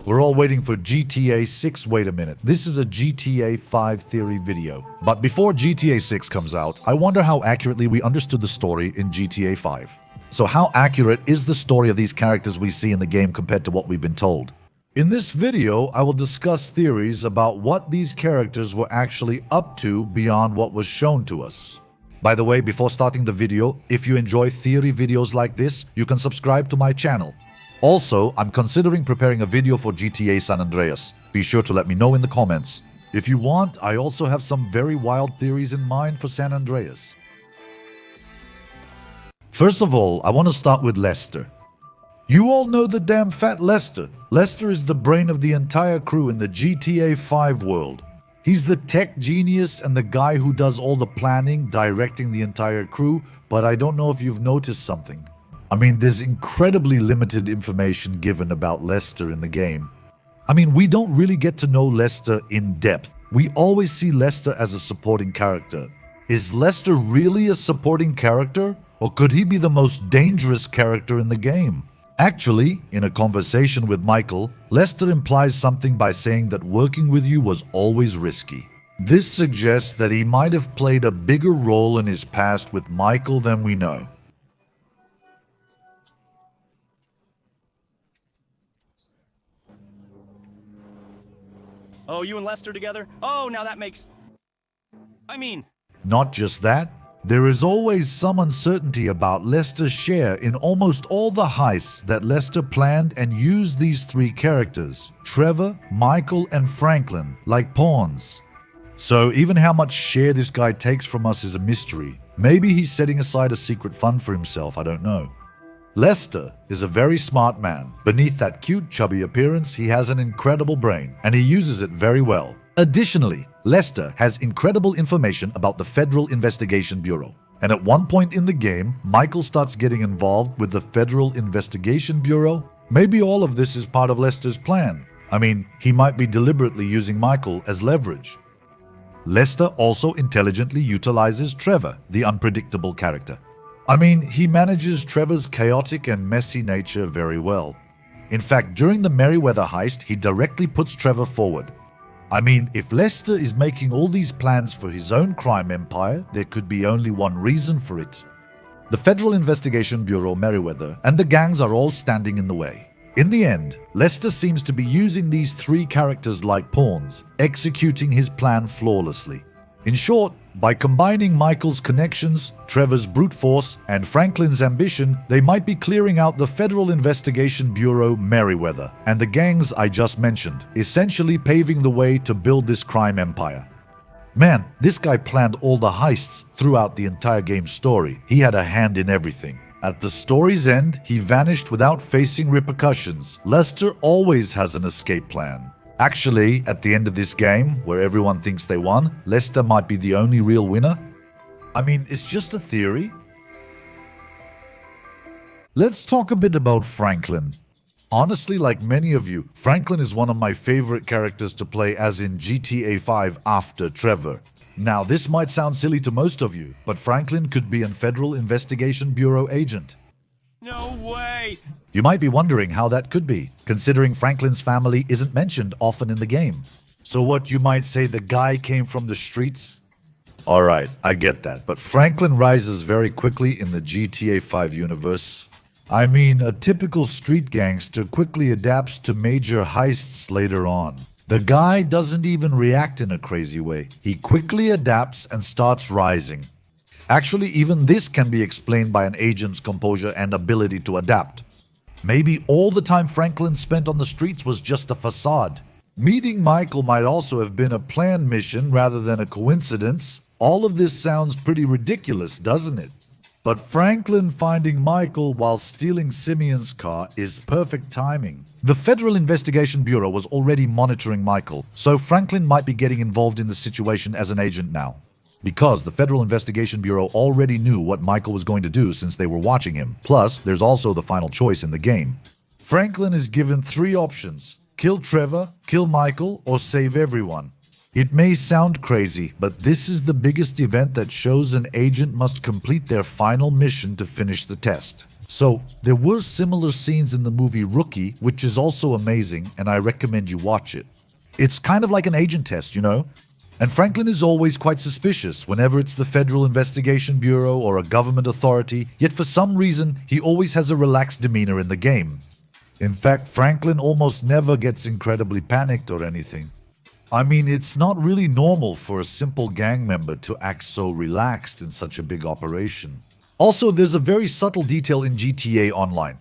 We're all waiting for GTA 6. Wait a minute. This is a GTA 5 theory video. But before GTA 6 comes out, I wonder how accurately we understood the story in GTA 5. So how accurate is the story of these characters we see in the game compared to what we've been told? In this video, I will discuss theories about what these characters were actually up to beyond what was shown to us. By the way, before starting the video, if you enjoy theory videos like this, you can subscribe to my channel. Also, I'm considering preparing a video for GTA San Andreas. Be sure to let me know in the comments. If you want, I also have some very wild theories in mind for San Andreas. First of all, I want to start with Lester. You all know the damn fat Lester. Lester is the brain of the entire crew in the GTA 5 world. He's the tech genius and the guy who does all the planning, directing the entire crew, but I don't know if you've noticed something. I mean, there's incredibly limited information given about Lester in the game. I mean, we don't really get to know Lester in depth. We always see Lester as a supporting character. Is Lester really a supporting character? Or could he be the most dangerous character in the game? Actually, in a conversation with Michael, Lester implies something by saying that working with you was always risky. This suggests that he might have played a bigger role in his past with Michael than we know. Oh, you and Lester together? Oh, now that makes... Not just that, there is always some uncertainty about Lester's share in almost all the heists that Lester planned and used these three characters, Trevor, Michael, and Franklin, like pawns. So even how much share this guy takes from us is a mystery. Maybe he's setting aside a secret fund for himself, I don't know. Lester is a very smart man. Beneath that cute, chubby appearance, he has an incredible brain, and he uses it very well. Additionally, Lester has incredible information about the Federal Investigation Bureau. And at one point in the game, Michael starts getting involved with the Federal Investigation Bureau. Maybe all of this is part of Lester's plan. I mean, he might be deliberately using Michael as leverage. Lester also intelligently utilizes Trevor, the unpredictable character. I mean, he manages Trevor's chaotic and messy nature very well. In fact, during the Merryweather heist, he directly puts Trevor forward. I mean, if Lester is making all these plans for his own crime empire, there could be only one reason for it. The Federal Investigation Bureau, Merryweather, and the gangs are all standing in the way. In the end, Lester seems to be using these three characters like pawns, executing his plan flawlessly. In short, by combining Michael's connections, Trevor's brute force, and Franklin's ambition, they might be clearing out the Federal Investigation Bureau Merryweather and the gangs I just mentioned, essentially paving the way to build this crime empire. Man, this guy planned all the heists throughout the entire game's story. He had a hand in everything. At the story's end, he vanished without facing repercussions. Lester always has an escape plan. Actually, at the end of this game, where everyone thinks they won, Lester might be the only real winner. I mean, it's just a theory. Let's talk a bit about Franklin. Honestly, like many of you, Franklin is one of my favorite characters to play as in GTA 5 after Trevor. Now, this might sound silly to most of you, but Franklin could be a Federal Investigation Bureau agent. No way! You might be wondering how that could be, considering Franklin's family isn't mentioned often in the game. So what, you might say the guy came from the streets? Alright, I get that, but Franklin rises very quickly in the GTA 5 universe. I mean, a typical street gangster quickly adapts to major heists later on. The guy doesn't even react in a crazy way. He quickly adapts and starts rising. Actually, even this can be explained by an agent's composure and ability to adapt. Maybe all the time Franklin spent on the streets was just a facade. Meeting Michael might also have been a planned mission rather than a coincidence. All of this sounds pretty ridiculous, doesn't it? But Franklin finding Michael while stealing Simeon's car is perfect timing. The Federal Investigation Bureau was already monitoring Michael, so Franklin might be getting involved in the situation as an agent now. Because the Federal Investigation Bureau already knew what Michael was going to do since they were watching him. Plus, there's also the final choice in the game. Franklin is given three options: kill Trevor, kill Michael, or save everyone. It may sound crazy, but this is the biggest event that shows an agent must complete their final mission to finish the test. So, there were similar scenes in the movie Rookie, which is also amazing, and I recommend you watch it. It's kind of like an agent test, you know? And Franklin is always quite suspicious whenever it's the Federal Investigation Bureau or a government authority, yet for some reason, he always has a relaxed demeanor in the game. In fact, Franklin almost never gets incredibly panicked or anything. I mean, it's not really normal for a simple gang member to act so relaxed in such a big operation. Also, there's a very subtle detail in GTA Online.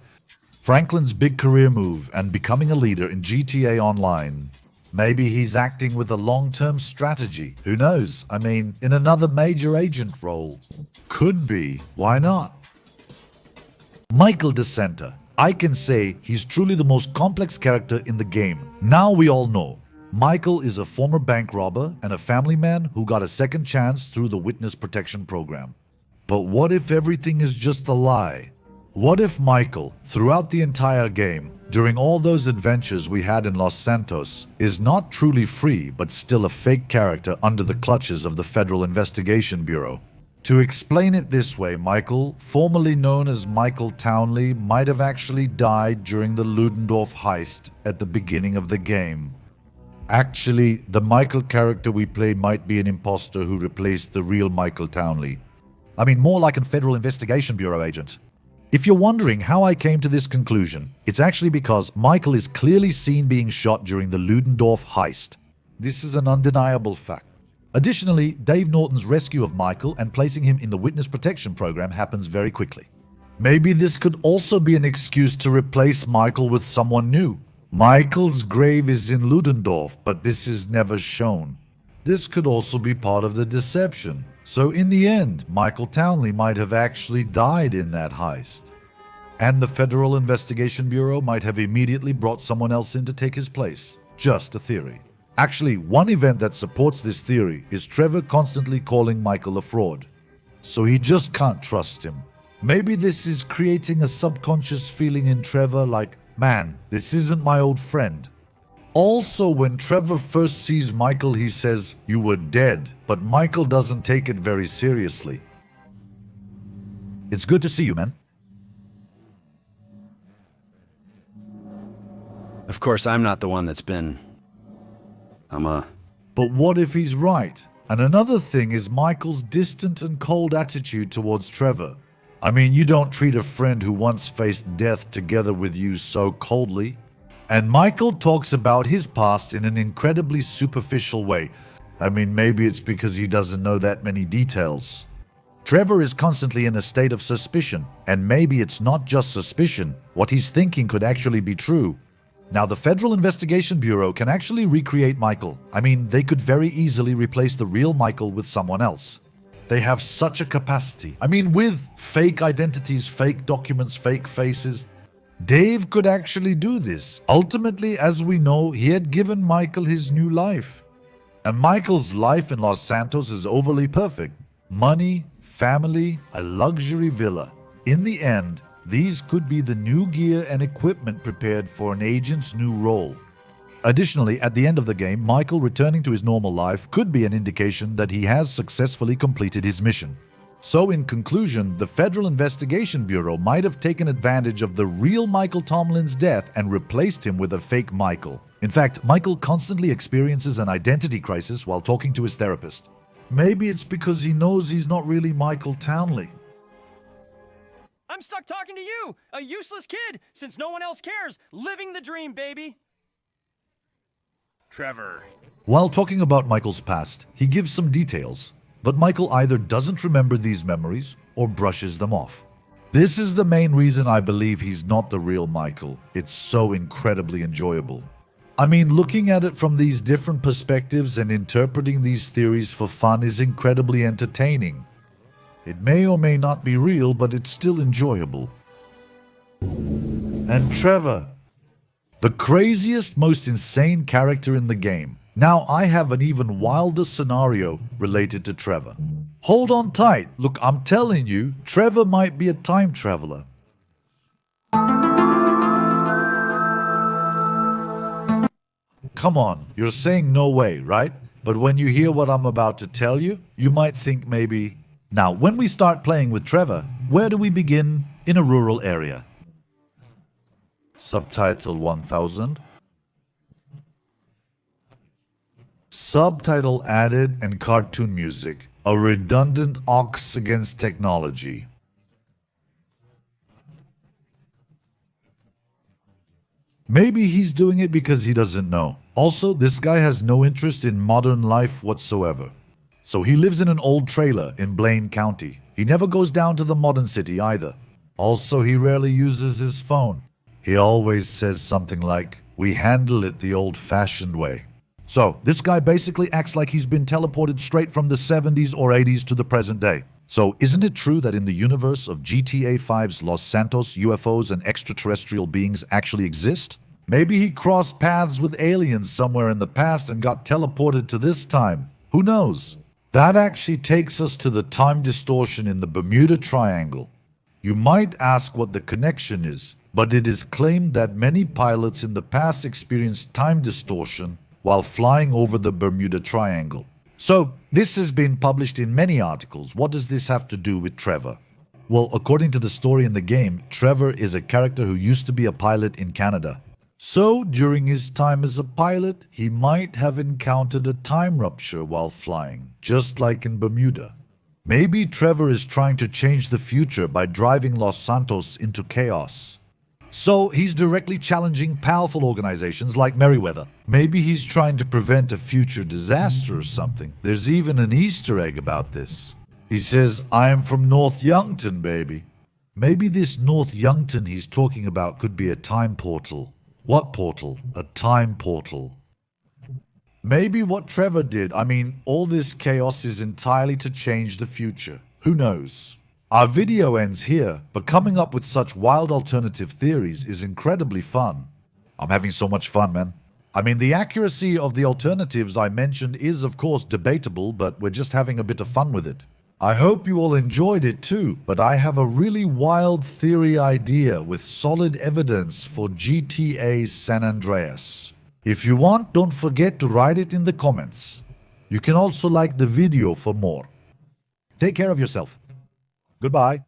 Franklin's big career move and becoming a leader in GTA Online. Maybe he's acting with a long-term strategy. Who knows? I mean, in another major agent role. Could be. Why not? Michael DeSanta. I can say he's truly the most complex character in the game. Now we all know. Michael is a former bank robber and a family man who got a second chance through the witness protection program. But what if everything is just a lie? What if Michael, throughout the entire game, during all those adventures we had in Los Santos, is not truly free but still a fake character under the clutches of the Federal Investigation Bureau? To explain it this way, Michael, formerly known as Michael Townley, might have actually died during the Ludendorff heist at the beginning of the game. Actually, the Michael character we play might be an imposter who replaced the real Michael Townley. I mean, more like a Federal Investigation Bureau agent. If you're wondering how I came to this conclusion, it's actually because Michael is clearly seen being shot during the Ludendorff heist. This is an undeniable fact. Additionally, Dave Norton's rescue of Michael and placing him in the witness protection program happens very quickly. Maybe this could also be an excuse to replace Michael with someone new. Michael's grave is in Ludendorff, but this is never shown. This could also be part of the deception. So in the end, Michael Townley might have actually died in that heist. And the Federal Investigation Bureau might have immediately brought someone else in to take his place. Just a theory. Actually, one event that supports this theory is Trevor constantly calling Michael a fraud. So he just can't trust him. Maybe this is creating a subconscious feeling in Trevor like, man, this isn't my old friend. Also, when Trevor first sees Michael, he says, "You were dead," but Michael doesn't take it very seriously. It's good to see you, man. Of course, I'm not the one that's been... But what if he's right? And another thing is Michael's distant and cold attitude towards Trevor. I mean, you don't treat a friend who once faced death together with you so coldly. And Michael talks about his past in an incredibly superficial way. I mean, maybe it's because he doesn't know that many details. Trevor is constantly in a state of suspicion, and maybe it's not just suspicion. What he's thinking could actually be true. Now, the Federal Investigation Bureau can actually recreate Michael. I mean, they could very easily replace the real Michael with someone else. They have such a capacity. I mean, with fake identities, fake documents, fake faces. Dave could actually do this. Ultimately, as we know, he had given Michael his new life. And Michael's life in Los Santos is overly perfect. Money, family, a luxury villa. In the end, these could be the new gear and equipment prepared for an agent's new role. Additionally, at the end of the game, Michael returning to his normal life could be an indication that he has successfully completed his mission. So in conclusion, the Federal Investigation Bureau might have taken advantage of the real Michael Tomlin's death and replaced him with a fake Michael. In fact, Michael constantly experiences an identity crisis while talking to his therapist. Maybe it's because he knows he's not really Michael Townley. I'm stuck talking to you, a useless kid, since no one else cares. Living the dream, baby. Trevor. While talking about Michael's past, he gives some details. But Michael either doesn't remember these memories or brushes them off. This is the main reason I believe he's not the real Michael. It's so incredibly enjoyable. I mean, looking at it from these different perspectives and interpreting these theories for fun is incredibly entertaining. It may or may not be real, but it's still enjoyable. And Trevor, the craziest, most insane character in the game. Now I have an even wilder scenario related to Trevor. Hold on tight. Look, I'm telling you, Trevor might be a time traveler. Come on, you're saying no way, right? But when you hear what I'm about to tell you, you might think maybe... Now, when we start playing with Trevor, where do we begin? in a rural area. Subtitle 1000. Subtitle added and cartoon music. A redundant ox against technology. Maybe he's doing it because he doesn't know. Also, this guy has no interest in modern life whatsoever. So he lives in an old trailer in Blaine County. He never goes down to the modern city either. Also, he rarely uses his phone. He always says something like, "We handle it the old-fashioned way." So, this guy basically acts like he's been teleported straight from the 70s or 80s to the present day. So, isn't it true that in the universe of GTA 5's Los Santos, UFOs and extraterrestrial beings actually exist? Maybe he crossed paths with aliens somewhere in the past and got teleported to this time. Who knows? That actually takes us to the time distortion in the Bermuda Triangle. You might ask what the connection is, but it is claimed that many pilots in the past experienced time distortion while flying over the Bermuda Triangle. So, this has been published in many articles. What does this have to do with Trevor? Well, according to the story in the game, Trevor is a character who used to be a pilot in Canada. So, during his time as a pilot, he might have encountered a time rupture while flying, just like in Bermuda. Maybe Trevor is trying to change the future by driving Los Santos into chaos. So, he's directly challenging powerful organizations like Merryweather. Maybe he's trying to prevent a future disaster or something. There's even an Easter egg about this. He says, "I am from North Youngton, baby." Maybe this North Youngton he's talking about could be a time portal. What portal? A time portal. Maybe what Trevor did, all this chaos is entirely to change the future. Who knows? Our video ends here, but coming up with such wild alternative theories is incredibly fun. I'm having so much fun, man. The accuracy of the alternatives I mentioned is of course debatable, but we're just having a bit of fun with it. I hope you all enjoyed it too, but I have a really wild theory idea with solid evidence for GTA San Andreas. If you want, don't forget to write it in the comments. You can also like the video for more. Take care of yourself. Goodbye.